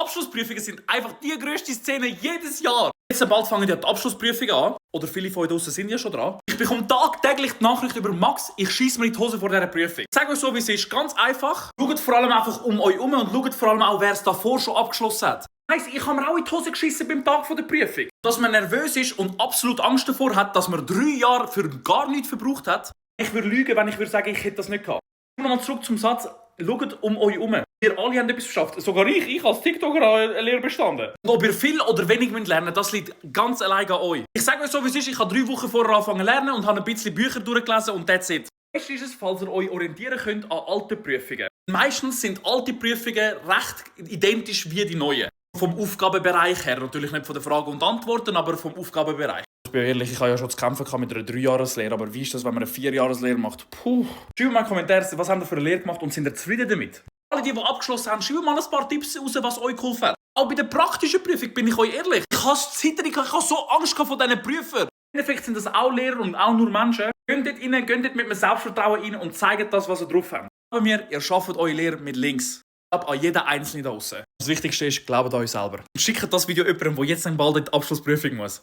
Abschlussprüfungen sind einfach die grösste Szene jedes Jahr. Jetzt bald fangen ja die Abschlussprüfungen an. Oder viele von euch draussen sind ja schon dran. Ich bekomme tagtäglich die Nachricht über Max, ich schieße mir in die Hose vor dieser Prüfung. Ich sage euch so, wie es ist. Ganz einfach. Schaut vor allem einfach um euch herum und schaut vor allem auch, wer es davor schon abgeschlossen hat. Heisst, ich habe mir auch in die Hose geschissen beim Tag der Prüfung. Dass man nervös ist und absolut Angst davor hat, dass man 3 Jahre für gar nichts verbraucht hat. Ich würde lügen, wenn ich würde sagen, ich hätte das nicht gehabt. Nochmal zurück zum Satz. Schaut um euch herum. Wir alle haben etwas geschafft. Sogar ich als TikToker habe eine Lehre bestanden. Und ob ihr viel oder wenig lernen müsst, das liegt ganz allein an euch. Ich sage euch so, wie es ist. Ich habe 3 Wochen vorher angefangen zu lernen und habe ein bisschen Bücher durchgelesen und that's it. Das Beste ist es, falls ihr euch orientieren könnt an alten Prüfungen. Meistens sind alte Prüfungen recht identisch wie die neuen. Vom Aufgabenbereich her. Natürlich nicht von den Fragen und Antworten, aber vom Aufgabenbereich. Ich bin ehrlich, ich habe ja schon zu kämpfen mit einer 3-Jahres-Lehre, aber wie ist das, wenn man eine 4-Jahres-Lehre macht? Puh. Schreibt mal in die Kommentare, was habt ihr für eine Lehre gemacht und sind ihr zufrieden damit? Alle, die abgeschlossen haben, schreibt mal ein paar Tipps raus, was euch geholfen hat. Auch bei der praktischen Prüfung bin ich euch ehrlich. Ich habe zittern, ich habe so Angst vor diesen Prüfern. Vielleicht sind das auch Lehrer und auch nur Menschen. Geht dort rein, geht dort mit einem Selbstvertrauen rein und zeigt das, was ihr drauf habt. Aber ihr schafft eure Lehre mit Links. An jeden Einzelnen da draussen. Das Wichtigste ist, glaubt an euch selber. Schickt das Video jemandem, der jetzt bald in die Abschlussprüfung muss.